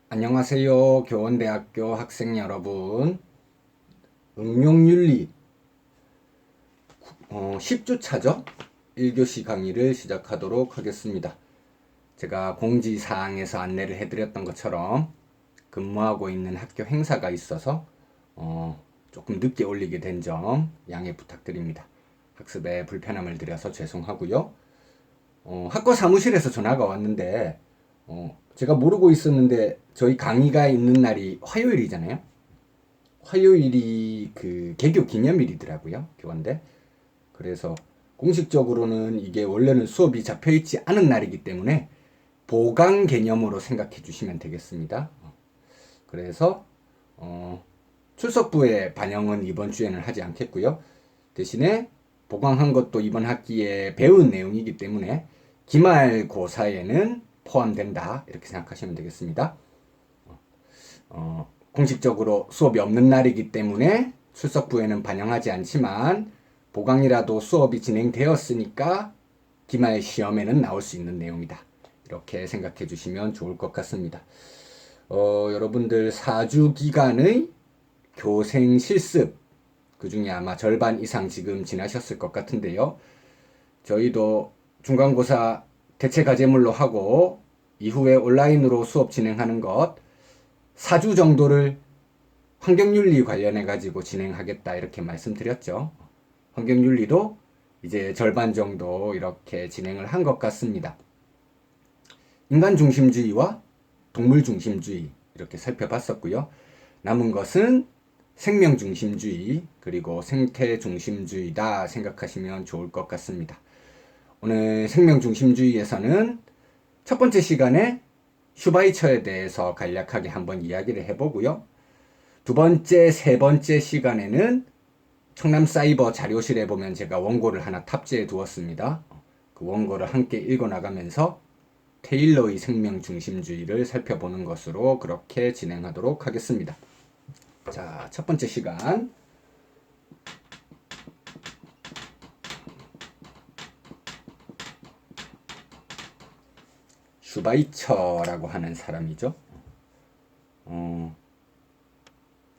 안녕하세요. 교원대학교 학생 여러분. 응용윤리 10주차죠? 1교시 강의를 시작하도록 하겠습니다. 제가 공지사항에서 안내를 해드렸던 것처럼 근무하고 있는 학교 행사가 있어서 조금 늦게 올리게 된 점 양해 부탁드립니다. 학습에 불편함을 드려서 죄송하고요. 학과 사무실에서 전화가 왔는데 제가 모르고 있었는데 저희 강의가 있는 날이 화요일이잖아요. 화요일이 그 개교 기념일이더라고요. 교원대. 그래서 공식적으로는 이게 원래는 수업이 잡혀있지 않은 날이기 때문에 보강 개념으로 생각해 주시면 되겠습니다. 그래서 출석부에 반영은 이번 주에는 하지 않겠고요. 대신에 보강한 것도 이번 학기에 배운 내용이기 때문에 기말고사에는 포함된다. 이렇게 생각하시면 되겠습니다. 공식적으로 수업이 없는 날이기 때문에 출석부에는 반영하지 않지만 보강이라도 수업이 진행되었으니까 기말 시험에는 나올 수 있는 내용이다. 이렇게 생각해 주시면 좋을 것 같습니다. 여러분들 4주 기간의 교생 실습 그 중에 아마 절반 이상 지금 지나셨을 것 같은데요. 저희도 중간고사 대체 과제물로 하고 이후에 온라인으로 수업 진행하는 것 4주 정도를 환경윤리 관련해 가지고 진행하겠다 이렇게 말씀드렸죠. 환경윤리도 이제 절반 정도 이렇게 진행을 한 것 같습니다. 인간 중심주의와 동물 중심주의 이렇게 살펴봤었고요. 남은 것은 생명 중심주의 그리고 생태 중심주의다 생각하시면 좋을 것 같습니다. 오늘 생명 중심주의에서는 첫 번째 시간에 슈바이처에 대해서 간략하게 한번 이야기를 해보고요. 두 번째, 세 번째 시간에는 청남사이버 자료실에 보면 제가 원고를 하나 탑재해 두었습니다. 그 원고를 함께 읽어나가면서 테일러의 생명 중심주의를 살펴보는 것으로 그렇게 진행하도록 하겠습니다. 자, 첫 번째 시간. 슈바이처라고 하는 사람이죠.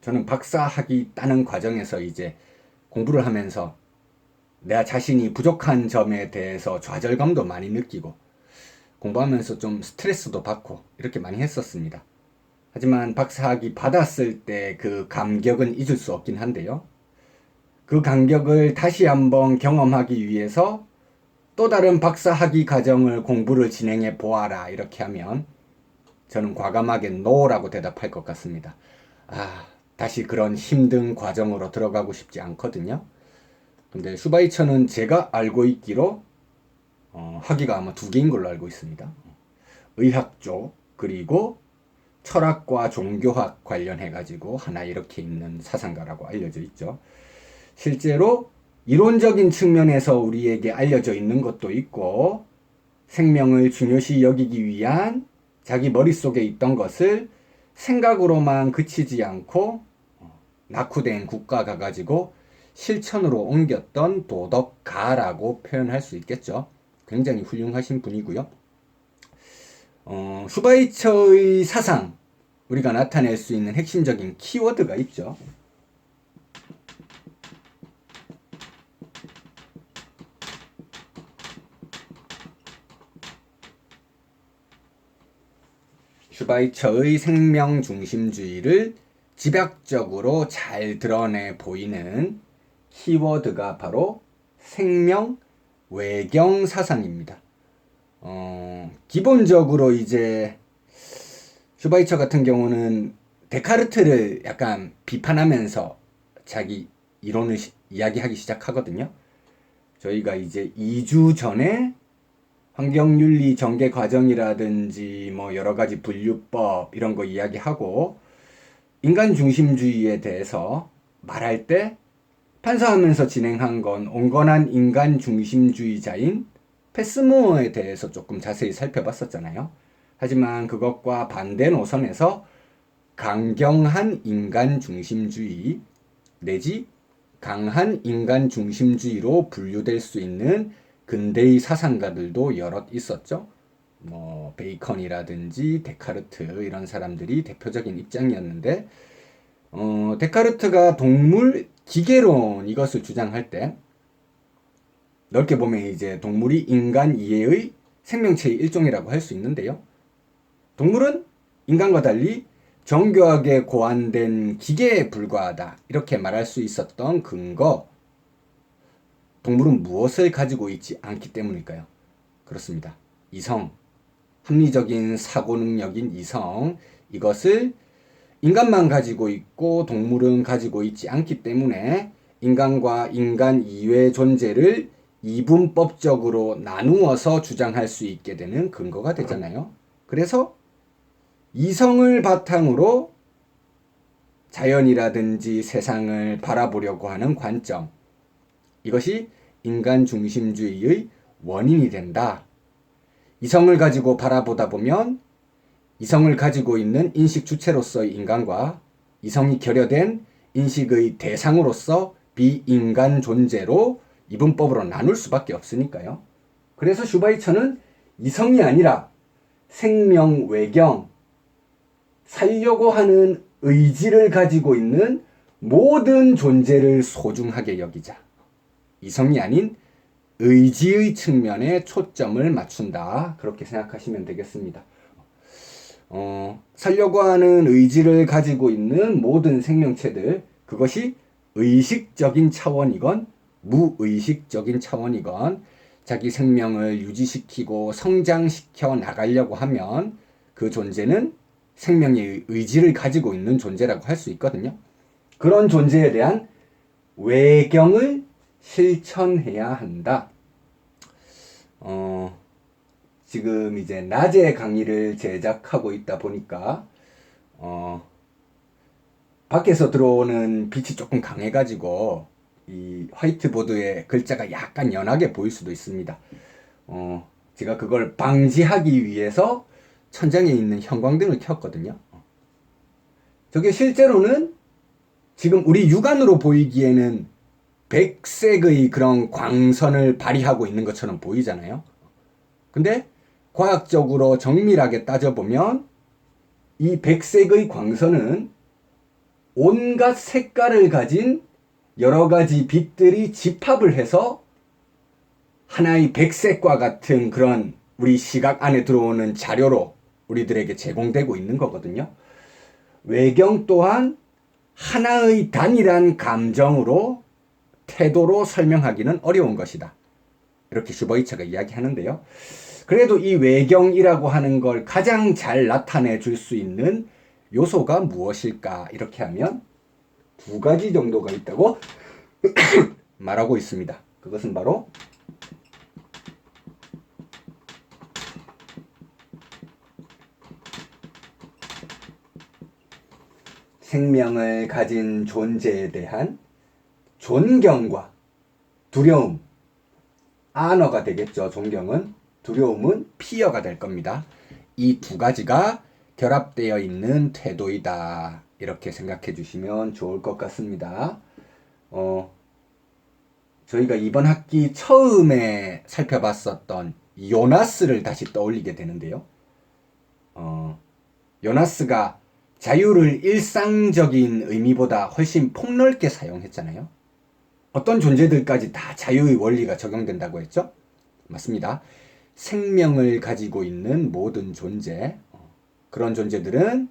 저는 박사학위 따는 과정에서 이제 공부를 하면서 내 자신이 부족한 점에 대해서 좌절감도 많이 느끼고 공부하면서 좀 스트레스도 받고 이렇게 많이 했었습니다. 하지만 박사학위 받았을 때 그 감격은 잊을 수 없긴 한데요. 그 감격을 다시 한번 경험하기 위해서 또 다른 박사학위 과정을 공부를 진행해 보아라 이렇게 하면 저는 과감하게 노라고 대답할 것 같습니다. 다시 그런 힘든 과정으로 들어가고 싶지 않거든요. 근데 슈바이처는 제가 알고 있기로 학위가 아마 두 개인 걸로 알고 있습니다. 의학 쪽 그리고 철학과 종교학 관련해가지고 하나 이렇게 있는 사상가라고 알려져 있죠. 실제로 이론적인 측면에서 우리에게 알려져 있는 것도 있고 생명을 중요시 여기기 위한 자기 머릿속에 있던 것을 생각으로만 그치지 않고 낙후된 국가가 가지고 실천으로 옮겼던 도덕가라고 표현할 수 있겠죠. 굉장히 훌륭하신 분이고요. 슈바이처의 사상 우리가 나타낼 수 있는 핵심적인 키워드가 있죠. 슈바이처의 생명 중심주의를 집약적으로 잘 드러내 보이는 키워드가 바로 생명 외경 사상입니다. 기본적으로 이제 슈바이처 같은 경우는 데카르트를 약간 비판하면서 자기 이론을 이야기하기 시작하거든요. 저희가 이제 2주 전에 환경윤리 전개 과정이라든지 뭐 여러 가지 분류법 이런 거 이야기하고 인간 중심주의에 대해서 말할 때 판사하면서 진행한 건 온건한 인간 중심주의자인 패스모어에 대해서 조금 자세히 살펴봤었잖아요. 하지만 그것과 반대 노선에서 강경한 인간 중심주의 내지 강한 인간 중심주의로 분류될 수 있는 근대의 사상가들도 여럿 있었죠. 뭐 베이컨이라든지 데카르트 이런 사람들이 대표적인 입장이었는데 데카르트가 동물 기계론 이것을 주장할 때 넓게 보면 이제 동물이 인간 이해의 생명체의 일종이라고 할 수 있는데요. 동물은 인간과 달리 정교하게 고안된 기계에 불과하다 이렇게 말할 수 있었던 근거, 동물은 무엇을 가지고 있지 않기 때문일까요? 그렇습니다. 이성, 합리적인 사고 능력인 이성, 이것을 인간만 가지고 있고 동물은 가지고 있지 않기 때문에 인간과 인간 이외의 존재를 이분법적으로 나누어서 주장할 수 있게 되는 근거가 되잖아요. 그래서 이성을 바탕으로 자연이라든지 세상을 바라보려고 하는 관점, 이것이 인간 중심주의의 원인이 된다. 이성을 가지고 바라보다 보면 이성을 가지고 있는 인식 주체로서의 인간과 이성이 결여된 인식의 대상으로서 비인간 존재로 이분법으로 나눌 수밖에 없으니까요. 그래서 슈바이처는 이성이 아니라 생명 외경, 살려고 하는 의지를 가지고 있는 모든 존재를 소중하게 여기자. 이성이 아닌 의지의 측면에 초점을 맞춘다. 그렇게 생각하시면 되겠습니다. 살려고 하는 의지를 가지고 있는 모든 생명체들, 그것이 의식적인 차원이건 무의식적인 차원이건 자기 생명을 유지시키고 성장시켜 나가려고 하면 그 존재는 생명의 의지를 가지고 있는 존재라고 할 수 있거든요. 그런 존재에 대한 외경을 실천해야 한다. 지금 이제 낮에 강의를 제작하고 있다 보니까 밖에서 들어오는 빛이 조금 강해가지고 이 화이트보드에 글자가 약간 연하게 보일 수도 있습니다. 제가 그걸 방지하기 위해서 천장에 있는 형광등을 켰거든요. 저게 실제로는 지금 우리 육안으로 보이기에는 백색의 그런 광선을 발휘하고 있는 것처럼 보이잖아요. 근데 과학적으로 정밀하게 따져보면 이 백색의 광선은 온갖 색깔을 가진 여러 가지 빛들이 집합을 해서 하나의 백색과 같은 그런 우리 시각 안에 들어오는 자료로 우리들에게 제공되고 있는 거거든요. 외경 또한 하나의 단일한 감정으로 태도로 설명하기는 어려운 것이다. 이렇게 슈바이처가 이야기하는데요. 그래도 이 외경이라고 하는 걸 가장 잘 나타내 줄 수 있는 요소가 무엇일까? 이렇게 하면 두 가지 정도가 있다고 말하고 있습니다. 그것은 바로 생명을 가진 존재에 대한 존경과 두려움, 아너가 되겠죠. 존경은. 두려움은 피어가 될 겁니다. 이 두 가지가 결합되어 있는 태도이다. 이렇게 생각해 주시면 좋을 것 같습니다. 저희가 이번 학기 처음에 살펴봤었던 요나스를 다시 떠올리게 되는데요. 요나스가 자유를 일상적인 의미보다 훨씬 폭넓게 사용했잖아요. 어떤 존재들까지 다 자유의 원리가 적용된다고 했죠? 맞습니다. 생명을 가지고 있는 모든 존재, 그런 존재들은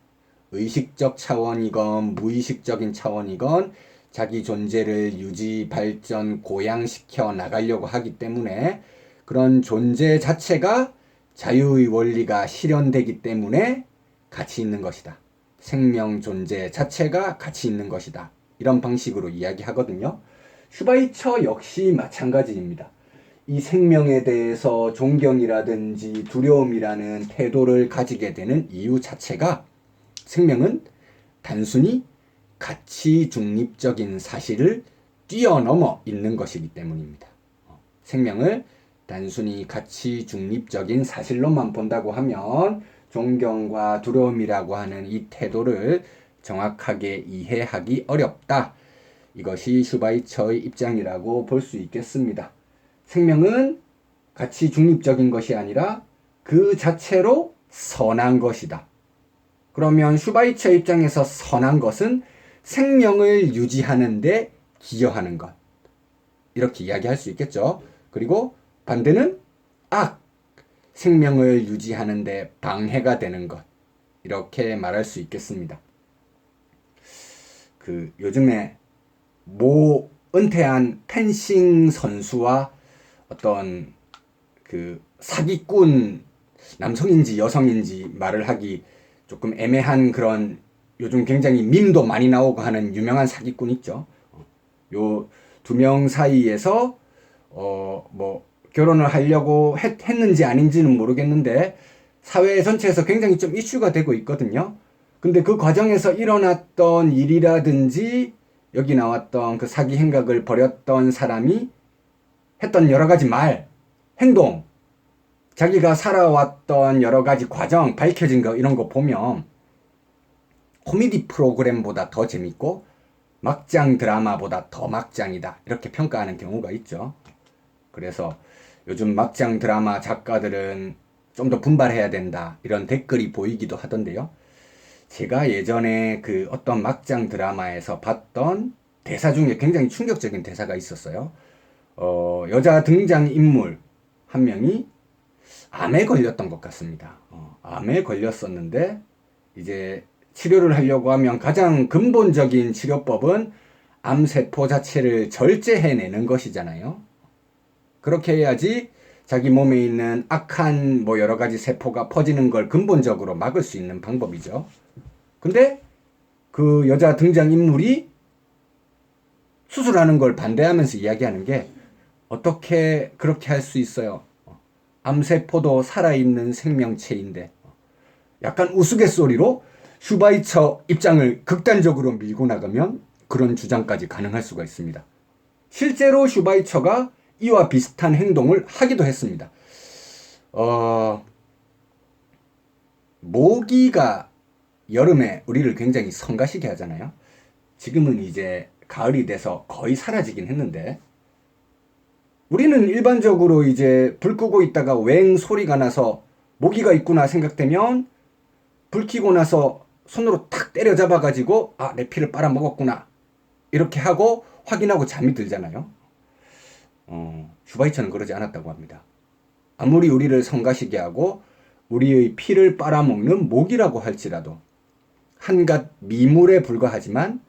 의식적 차원이건 무의식적인 차원이건 자기 존재를 유지, 발전, 고양시켜 나가려고 하기 때문에 그런 존재 자체가 자유의 원리가 실현되기 때문에 가치 있는 것이다. 생명 존재 자체가 가치 있는 것이다. 이런 방식으로 이야기하거든요. 슈바이처 역시 마찬가지입니다. 이 생명에 대해서 존경이라든지 두려움이라는 태도를 가지게 되는 이유 자체가 생명은 단순히 가치 중립적인 사실을 뛰어넘어 있는 것이기 때문입니다. 생명을 단순히 가치 중립적인 사실로만 본다고 하면 존경과 두려움이라고 하는 이 태도를 정확하게 이해하기 어렵다. 이것이 슈바이처의 입장이라고 볼 수 있겠습니다. 생명은 가치 중립적인 것이 아니라 그 자체로 선한 것이다. 그러면 슈바이처 입장에서 선한 것은 생명을 유지하는 데 기여하는 것. 이렇게 이야기할 수 있겠죠. 그리고 반대는 악, 생명을 유지하는 데 방해가 되는 것. 이렇게 말할 수 있겠습니다. 요즘에 은퇴한 펜싱 선수와 어떤 사기꾼, 남성인지 여성인지 말을 하기 조금 애매한 그런, 요즘 굉장히 밈도 많이 나오고 하는 유명한 사기꾼 있죠. 요 두 명 사이에서 결혼을 하려고 했는지 아닌지는 모르겠는데 사회 전체에서 굉장히 좀 이슈가 되고 있거든요. 근데 그 과정에서 일어났던 일이라든지 여기 나왔던 그 사기 행각을 벌였던 사람이 했던 여러 가지 말, 행동, 자기가 살아왔던 여러 가지 과정, 밝혀진 거 이런 거 보면 코미디 프로그램보다 더 재밌고 막장 드라마보다 더 막장이다. 이렇게 평가하는 경우가 있죠. 그래서 요즘 막장 드라마 작가들은 좀 더 분발해야 된다. 이런 댓글이 보이기도 하던데요. 제가 예전에 어떤 막장 드라마에서 봤던 대사 중에 굉장히 충격적인 대사가 있었어요. 여자 등장인물 한 명이 암에 걸렸던 것 같습니다. 암에 걸렸었는데 이제 치료를 하려고 하면 가장 근본적인 치료법은 암세포 자체를 절제해내는 것이잖아요. 그렇게 해야지 자기 몸에 있는 악한 여러 가지 세포가 퍼지는 걸 근본적으로 막을 수 있는 방법이죠. 근데 그 여자 등장인물이 수술하는 걸 반대하면서 이야기하는 게 어떻게 그렇게 할 수 있어요? 암세포도 살아있는 생명체인데 약간 우스갯소리로 슈바이처 입장을 극단적으로 밀고 나가면 그런 주장까지 가능할 수가 있습니다. 실제로 슈바이처가 이와 비슷한 행동을 하기도 했습니다. 모기가 여름에 우리를 굉장히 성가시게 하잖아요. 지금은 이제 가을이 돼서 거의 사라지긴 했는데 우리는 일반적으로 이제 불 끄고 있다가 웽 소리가 나서 모기가 있구나 생각되면 불 켜고 나서 손으로 탁 때려잡아가지고 내 피를 빨아먹었구나 이렇게 하고 확인하고 잠이 들잖아요. 슈바이처는 그러지 않았다고 합니다. 아무리 우리를 성가시게 하고 우리의 피를 빨아먹는 모기라고 할지라도 한갓 미물에 불과하지만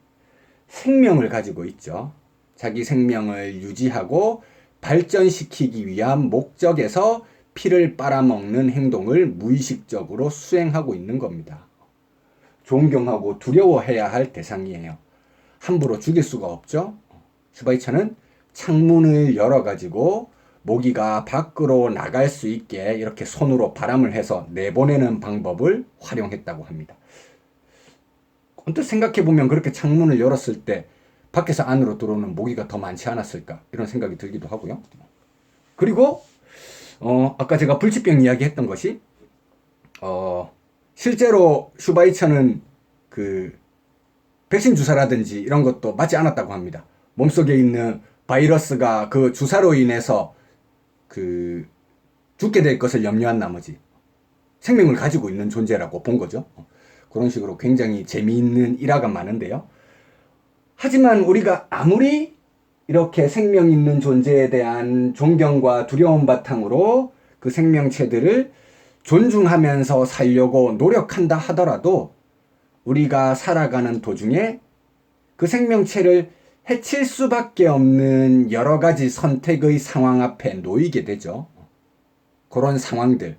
생명을 가지고 있죠. 자기 생명을 유지하고 발전시키기 위한 목적에서 피를 빨아먹는 행동을 무의식적으로 수행하고 있는 겁니다. 존경하고 두려워해야 할 대상이에요. 함부로 죽일 수가 없죠. 슈바이처는 창문을 열어가지고 모기가 밖으로 나갈 수 있게 이렇게 손으로 바람을 해서 내보내는 방법을 활용했다고 합니다. 언뜻 생각해보면 그렇게 창문을 열었을 때 밖에서 안으로 들어오는 모기가 더 많지 않았을까 이런 생각이 들기도 하고요. 그리고 아까 제가 불치병 이야기했던 것이 실제로 슈바이처는 백신 주사라든지 이런 것도 맞지 않았다고 합니다. 몸속에 있는 바이러스가 그 주사로 인해서 죽게 될 것을 염려한 나머지 생명을 가지고 있는 존재라고 본 거죠. 그런 식으로 굉장히 재미있는 일화가 많은데요. 하지만 우리가 아무리 이렇게 생명 있는 존재에 대한 존경과 두려움 바탕으로 그 생명체들을 존중하면서 살려고 노력한다 하더라도 우리가 살아가는 도중에 그 생명체를 해칠 수밖에 없는 여러 가지 선택의 상황 앞에 놓이게 되죠. 그런 상황들,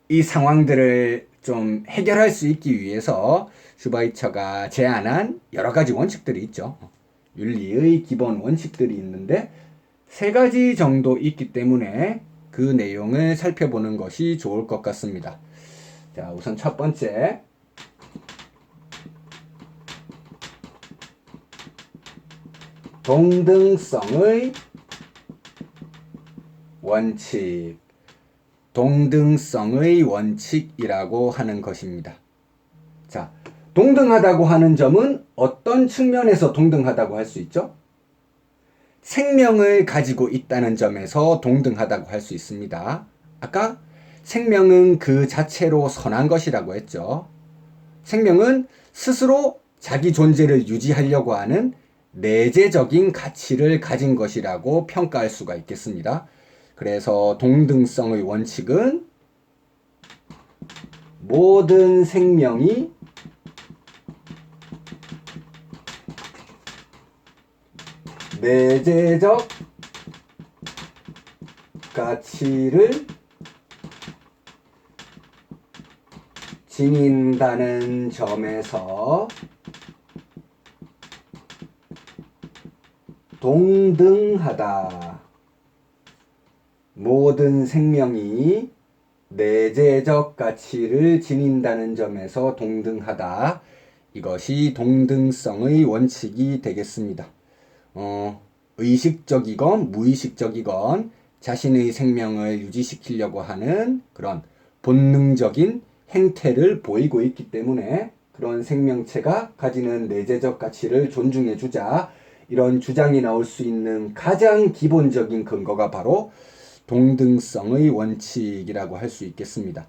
이 상황들을 좀 해결할 수 있기 위해서 슈바이처가 제안한 여러 가지 원칙들이 있죠. 윤리의 기본 원칙들이 있는데 3가지 정도 있기 때문에 그 내용을 살펴보는 것이 좋을 것 같습니다. 자, 우선 첫 번째, 동등성의 원칙. 동등성의 원칙이라고 하는 것입니다. 자, 동등하다고 하는 점은 어떤 측면에서 동등하다고 할 수 있죠? 생명을 가지고 있다는 점에서 동등하다고 할 수 있습니다. 아까 생명은 그 자체로 선한 것이라고 했죠. 생명은 스스로 자기 존재를 유지하려고 하는 내재적인 가치를 가진 것이라고 평가할 수가 있겠습니다. 그래서 동등성의 원칙은 모든 생명이 내재적 가치를 지닌다는 점에서 동등하다. 모든 생명이 내재적 가치를 지닌다는 점에서 동등하다. 이것이 동등성의 원칙이 되겠습니다. 의식적이건 무의식적이건 자신의 생명을 유지시키려고 하는 그런 본능적인 행태를 보이고 있기 때문에 그런 생명체가 가지는 내재적 가치를 존중해 주자, 이런 주장이 나올 수 있는 가장 기본적인 근거가 바로 동등성의 원칙이라고 할 수 있겠습니다.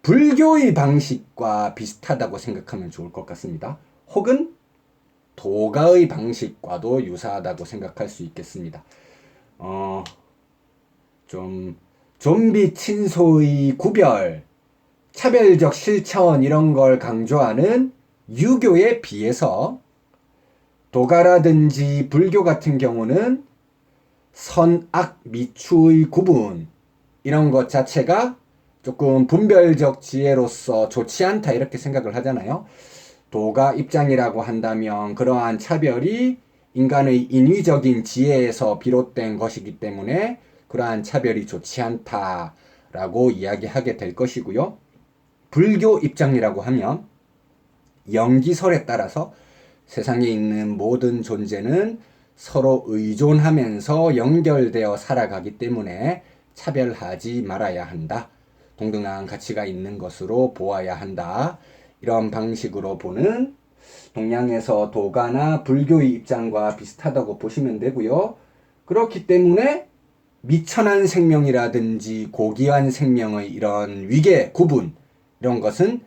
불교의 방식과 비슷하다고 생각하면 좋을 것 같습니다. 혹은 도가의 방식과도 유사하다고 생각할 수 있겠습니다. 좀 좀비 친소의 구별, 차별적 실천 이런 걸 강조하는 유교에 비해서 도가라든지 불교 같은 경우는 선, 악, 미추의 구분 이런 것 자체가 조금 분별적 지혜로서 좋지 않다 이렇게 생각을 하잖아요. 도가 입장이라고 한다면 그러한 차별이 인간의 인위적인 지혜에서 비롯된 것이기 때문에 그러한 차별이 좋지 않다라고 이야기하게 될 것이고요. 불교 입장이라고 하면 영기설에 따라서 세상에 있는 모든 존재는 서로 의존하면서 연결되어 살아가기 때문에 차별하지 말아야 한다. 동등한 가치가 있는 것으로 보아야 한다. 이런 방식으로 보는 동양에서 도가나 불교의 입장과 비슷하다고 보시면 되고요. 그렇기 때문에 미천한 생명이라든지 고귀한 생명의 이런 위계, 구분 이런 것은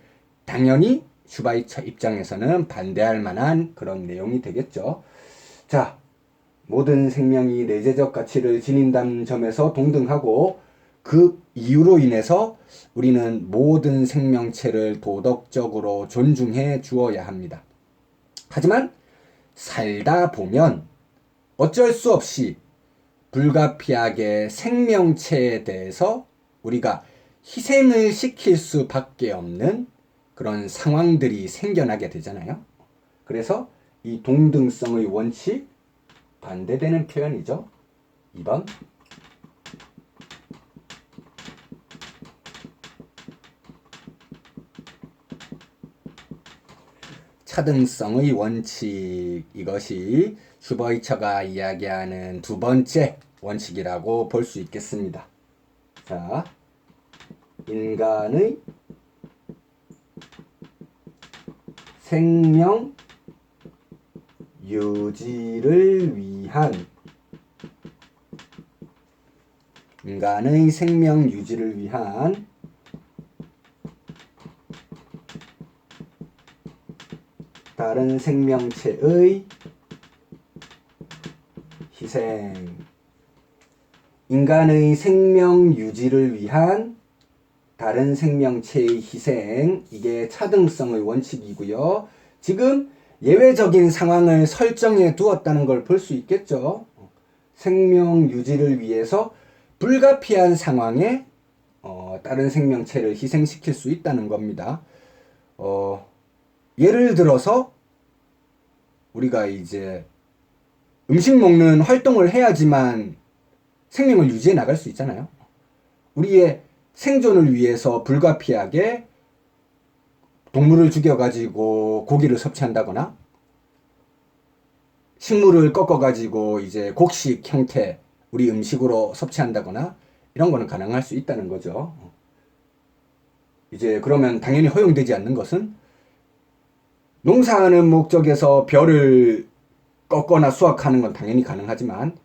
당연히 슈바이처 입장에서는 반대할 만한 그런 내용이 되겠죠. 자, 모든 생명이 내재적 가치를 지닌다는 점에서 동등하고 그 이유로 인해서 우리는 모든 생명체를 도덕적으로 존중해 주어야 합니다. 하지만 살다 보면 어쩔 수 없이 불가피하게 생명체에 대해서 우리가 희생을 시킬 수밖에 없는 그런 상황들이 생겨나게 되잖아요. 그래서 이 동등성의 원칙 반대되는 표현이죠. 2번. 차등성의 원칙, 이것이 슈버이처가 이야기하는 두 번째 원칙이라고 볼 수 있겠습니다. 자, 인간의 생명 유지를 위한 다른 생명체의 희생, 인간의 생명 유지를 위한 다른 생명체의 희생, 이게 차등성의 원칙이고요. 지금 예외적인 상황을 설정해 두었다는 걸 볼 수 있겠죠. 생명 유지를 위해서 불가피한 상황에 다른 생명체를 희생시킬 수 있다는 겁니다. 예를 들어서 우리가 이제 음식 먹는 활동을 해야지만 생명을 유지해 나갈 수 있잖아요. 우리의 생존을 위해서 불가피하게 동물을 죽여가지고 고기를 섭취한다거나 식물을 꺾어가지고 이제 곡식 형태 우리 음식으로 섭취한다거나 이런 거는 가능할 수 있다는 거죠. 이제 그러면 당연히 허용되지 않는 것은 농사하는 목적에서 벼를 꺾거나 수확하는 건 당연히 가능하지만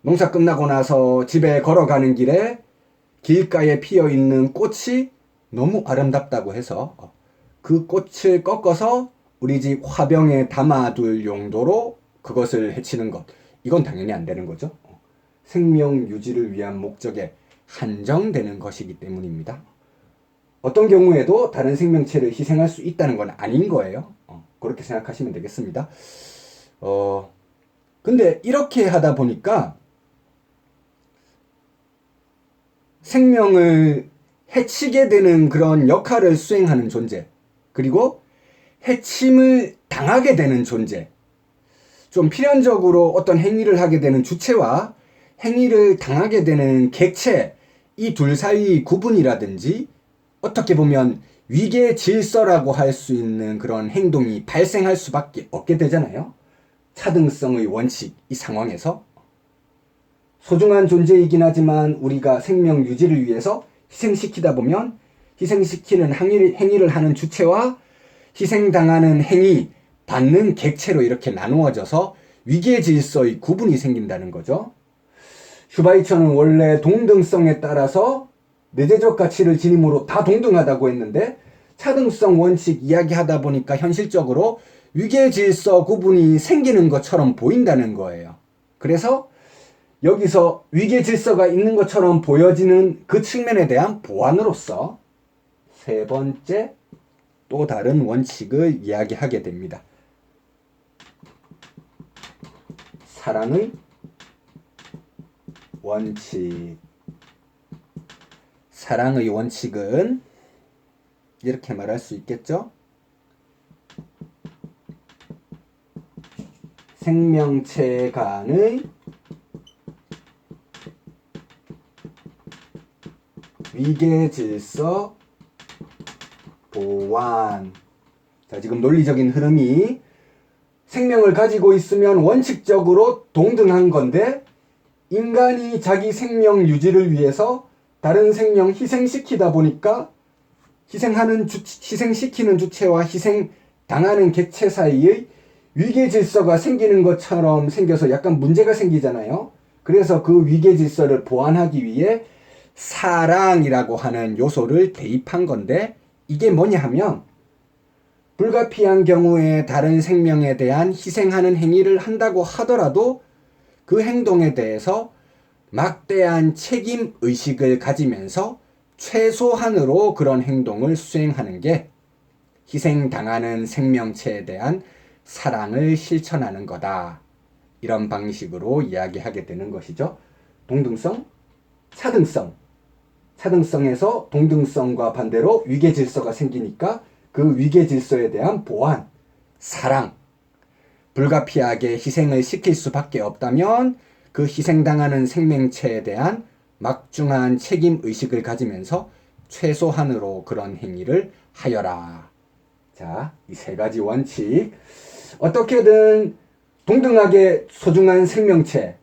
농사 끝나고 나서 집에 걸어가는 길에 길가에 피어 있는 꽃이 너무 아름답다고 해서 그 꽃을 꺾어서 우리 집 화병에 담아둘 용도로 그것을 해치는 것. 이건 당연히 안 되는 거죠. 생명 유지를 위한 목적에 한정되는 것이기 때문입니다. 어떤 경우에도 다른 생명체를 희생할 수 있다는 건 아닌 거예요. 그렇게 생각하시면 되겠습니다. 근데 이렇게 하다 보니까 생명을 해치게 되는 그런 역할을 수행하는 존재, 그리고 해침을 당하게 되는 존재, 좀 필연적으로 어떤 행위를 하게 되는 주체와 행위를 당하게 되는 객체, 이 둘 사이 구분이라든지 어떻게 보면 위계 질서라고 할 수 있는 그런 행동이 발생할 수밖에 없게 되잖아요. 차등성의 원칙, 이 상황에서 소중한 존재이긴 하지만 우리가 생명 유지를 위해서 희생시키다 보면 희생시키는 행위를 하는 주체와 희생당하는 행위, 받는 객체로 이렇게 나누어져서 위계 질서의 구분이 생긴다는 거죠. 슈바이처는 원래 동등성에 따라서 내재적 가치를 지님으로 다 동등하다고 했는데 차등성 원칙 이야기하다 보니까 현실적으로 위계 질서 구분이 생기는 것처럼 보인다는 거예요. 그래서 여기서 위계 질서가 있는 것처럼 보여지는 그 측면에 대한 보완으로서 세 번째 또 다른 원칙을 이야기하게 됩니다. 사랑의 원칙. 사랑의 원칙은 이렇게 말할 수 있겠죠? 생명체 간의 위계 질서 보완. 자, 지금 논리적인 흐름이 생명을 가지고 있으면 원칙적으로 동등한 건데 인간이 자기 생명 유지를 위해서 다른 생명 희생시키다 보니까 희생시키는 주체와 희생당하는 객체 사이의 위계 질서가 생기는 것처럼 생겨서 약간 문제가 생기잖아요. 그래서 그 위계 질서를 보완하기 위해 사랑이라고 하는 요소를 대입한 건데 이게 뭐냐 하면 불가피한 경우에 다른 생명에 대한 희생하는 행위를 한다고 하더라도 그 행동에 대해서 막대한 책임 의식을 가지면서 최소한으로 그런 행동을 수행하는 게 희생당하는 생명체에 대한 사랑을 실천하는 거다. 이런 방식으로 이야기하게 되는 것이죠. 동등성, 차등성. 차등성에서 동등성과 반대로 위계 질서가 생기니까 그 위계 질서에 대한 보완, 사랑. 불가피하게 희생을 시킬 수밖에 없다면 그 희생당하는 생명체에 대한 막중한 책임 의식을 가지면서 최소한으로 그런 행위를 하여라. 자, 이 세 가지 원칙. 어떻게든 동등하게 소중한 생명체,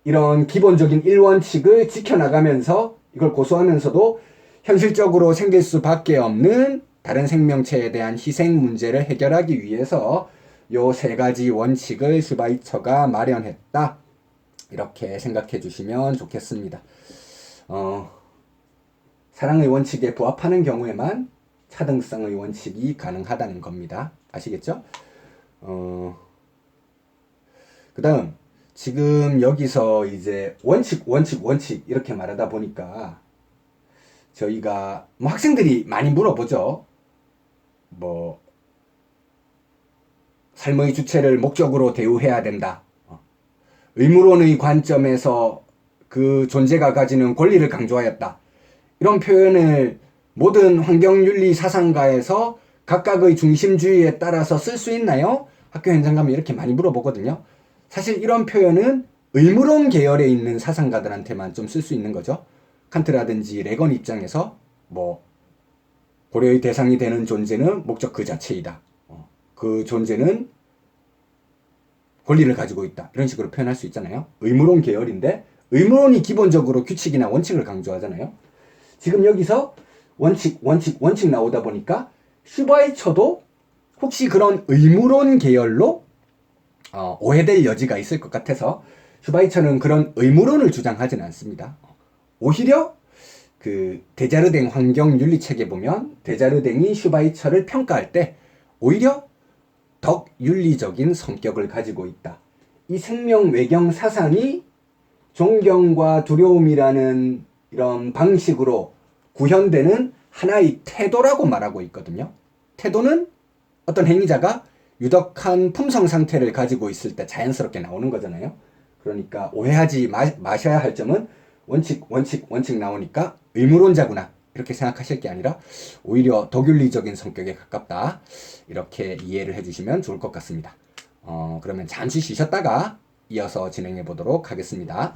이런 기본적인 1원칙을 지켜나가면서 이걸 고수하면서도 현실적으로 생길 수밖에 없는 다른 생명체에 대한 희생 문제를 해결하기 위해서 요 세 가지 원칙을 슈바이처가 마련했다. 이렇게 생각해 주시면 좋겠습니다. 사랑의 원칙에 부합하는 경우에만 차등성의 원칙이 가능하다는 겁니다. 아시겠죠? 그 다음 지금 여기서 이제 원칙 이렇게 말하다 보니까 저희가 학생들이 많이 물어보죠. 삶의 주체를 목적으로 대우해야 된다. 의무론의 관점에서 그 존재가 가지는 권리를 강조하였다. 이런 표현을 모든 환경윤리 사상가에서 각각의 중심주의에 따라서 쓸 수 있나요? 학교 현장 가면 이렇게 많이 물어보거든요. 사실 이런 표현은 의무론 계열에 있는 사상가들한테만 좀 쓸 수 있는 거죠. 칸트라든지 레건 입장에서 고려의 대상이 되는 존재는 목적 그 자체이다. 그 존재는 권리를 가지고 있다. 이런 식으로 표현할 수 있잖아요. 의무론 계열인데 의무론이 기본적으로 규칙이나 원칙을 강조하잖아요. 지금 여기서 원칙 나오다 보니까 슈바이처도 혹시 그런 의무론 계열로 오해될 여지가 있을 것 같아서 슈바이처는 그런 의무론을 주장하지는 않습니다. 오히려 그 데자르댕 환경윤리책에 보면 데자르댕이 슈바이처를 평가할 때 오히려 더 윤리적인 성격을 가지고 있다. 이 생명 외경 사상이 존경과 두려움이라는 이런 방식으로 구현되는 하나의 태도라고 말하고 있거든요. 태도는 어떤 행위자가 유덕한 품성 상태를 가지고 있을 때 자연스럽게 나오는 거잖아요. 그러니까 오해하지 마셔야 할 점은 원칙 나오니까 의무론자구나 이렇게 생각하실 게 아니라 오히려 덕윤리적인 성격에 가깝다 이렇게 이해를 해주시면 좋을 것 같습니다. 그러면 잠시 쉬셨다가 이어서 진행해 보도록 하겠습니다.